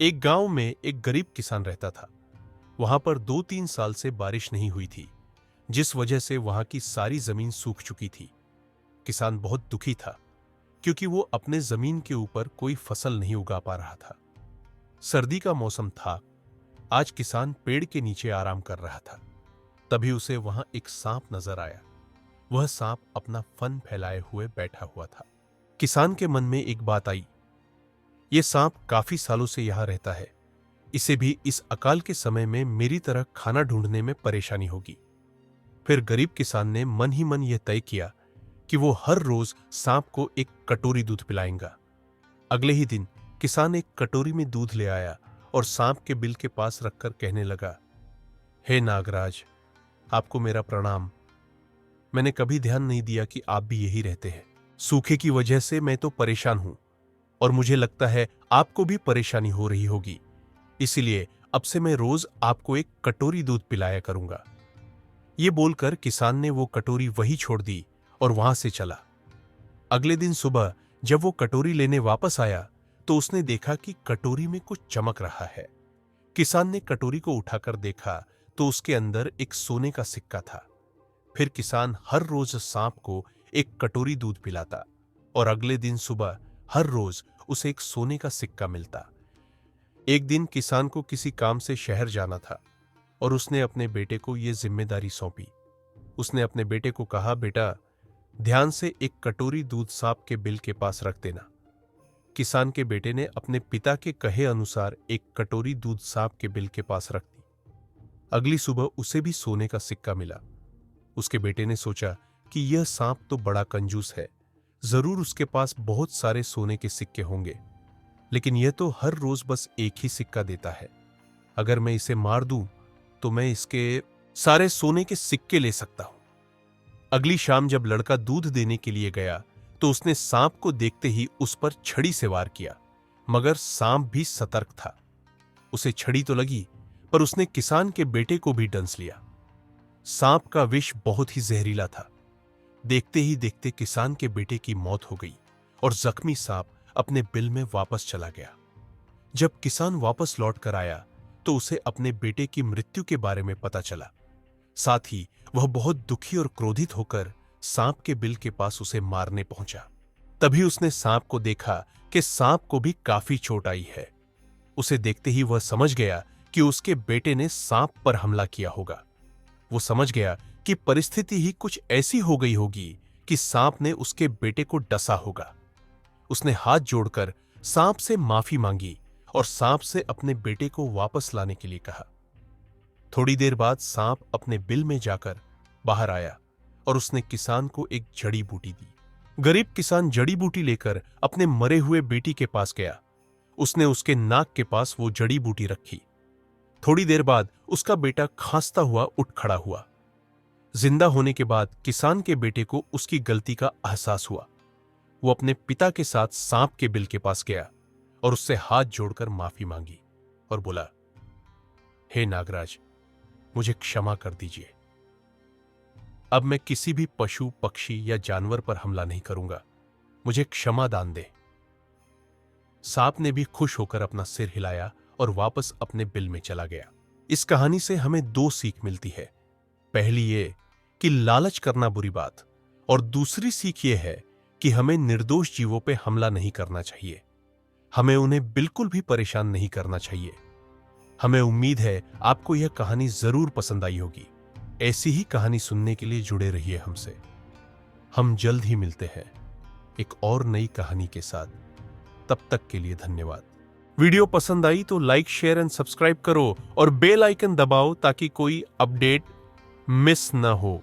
एक गांव में एक गरीब किसान रहता था। वहां पर 2-3 साल से बारिश नहीं हुई थी, जिस वजह से वहां की सारी जमीन सूख चुकी थी। किसान बहुत दुखी था क्योंकि वो अपने जमीन के ऊपर कोई फसल नहीं उगा पा रहा था। सर्दी का मौसम था। आज किसान पेड़ के नीचे आराम कर रहा था। तभी उसे वहां एक सांप नजर आया। वह सांप अपना फन फैलाए हुए बैठा हुआ था। किसान के मन में एक बात आई। यह सांप काफी सालों से यहां रहता है। इसे भी इस अकाल के समय में मेरी तरह खाना ढूंढने में परेशानी होगी। फिर गरीब किसान ने मन ही मन यह तय किया कि वो हर रोज सांप को एक कटोरी दूध पिलाएगा। अगले ही दिन किसान एक कटोरी में दूध ले आया और सांप के बिल के पास रखकर कहने लगा, हे नागराज, आपको मेरा प्रणाम। मैंने कभी ध्यान नहीं दिया कि आप भी यही रहते हैं। सूखे की वजह से मैं तो परेशान हूं और मुझे लगता है आपको भी परेशानी हो रही होगी। इसलिए अब से मैं रोज आपको एक कटोरी दूध पिलाया करूंगा। ये बोलकर किसान ने वो कटोरी वही छोड़ दी और वहां से चला। अगले दिन सुबह जब वो कटोरी लेने वापस आया तो उसने देखा कि कटोरी में कुछ चमक रहा है। किसान ने कटोरी को उठाकर देखा तो उसके अंदर एक सोने का सिक्का था। फिर किसान हर रोज सांप को एक कटोरी दूध पिलाता और अगले दिन सुबह हर रोज उसे एक सोने का सिक्का मिलता। एक दिन किसान को किसी काम से शहर जाना था और उसने अपने बेटे को यह जिम्मेदारी सौंपी। उसने अपने बेटे को कहा, बेटा, ध्यान से एक कटोरी दूध सांप के बिल के पास रख देना। किसान के बेटे ने अपने पिता के कहे अनुसार एक कटोरी दूध सांप के बिल के पास रख दी। अगली सुबह उसे भी सोने का सिक्का मिला। उसके बेटे ने सोचा कि यह सांप तो बड़ा कंजूस है, जरूर उसके पास बहुत सारे सोने के सिक्के होंगे, लेकिन यह तो हर रोज बस एक ही सिक्का देता है। अगर मैं इसे मार दूं तो मैं इसके सारे सोने के सिक्के ले सकता हूं। अगली शाम जब लड़का दूध देने के लिए गया तो उसने सांप को देखते ही उस पर छड़ी से वार किया, मगर सांप भी सतर्क था। उसे छड़ी तो लगी, पर उसने किसान के बेटे को भी डंस लिया। सांप का विष बहुत ही जहरीला था। देखते ही देखते किसान के बेटे की मौत हो गई और जख्मी सांप अपने बिल में वापस चला गया। जब किसान वापस लौट कर आया तो उसे अपने बेटे की मृत्यु के बारे में पता चला। साथ ही वह बहुत दुखी और क्रोधित होकर सांप के बिल के पास उसे मारने पहुंचा। तभी उसने सांप को देखा कि सांप को भी काफी चोट आई है। उसे देखते ही वह समझ गया कि उसके बेटे ने सांप पर हमला किया होगा। वो समझ गया कि परिस्थिति ही कुछ ऐसी हो गई होगी कि सांप ने उसके बेटे को डसा होगा। उसने हाथ जोड़कर सांप से माफी मांगी और सांप से अपने बेटे को वापस लाने के लिए कहा। थोड़ी देर बाद सांप अपने बिल में जाकर बाहर आया और उसने किसान को एक जड़ी बूटी दी। गरीब किसान जड़ी बूटी लेकर अपने मरे हुए बेटी के पास गया। उसने उसके नाक के पास वो जड़ी बूटी रखी। थोड़ी देर बाद उसका बेटा खांसता हुआ उठ खड़ा हुआ। जिंदा होने के बाद किसान के बेटे को उसकी गलती का एहसास हुआ। वो अपने पिता के साथ सांप के बिल के पास गया और उससे हाथ जोड़कर माफी मांगी और बोला, हे नागराज, मुझे क्षमा कर दीजिए। अब मैं किसी भी पशु, पक्षी या जानवर पर हमला नहीं करूंगा। मुझे क्षमा दान दे। सांप ने भी खुश होकर अपना सिर हिलाया और वापस अपने बिल में चला गया। इस कहानी से हमें दो सीख मिलती है। पहली ये कि लालच करना बुरी बात, और दूसरी सीख ये है कि हमें निर्दोष जीवों पे हमला नहीं करना चाहिए। हमें उन्हें बिल्कुल भी परेशान नहीं करना चाहिए। हमें उम्मीद है आपको यह कहानी जरूर पसंद आई होगी। ऐसी ही कहानी सुनने के लिए जुड़े रहिए हमसे। हम जल्द ही मिलते हैं एक और नई कहानी के साथ। तब तक के लिए धन्यवाद। वीडियो पसंद आई तो लाइक, शेयर एंड सब्सक्राइब करो और बेल आइकन दबाओ ताकि कोई अपडेट मिस न हो।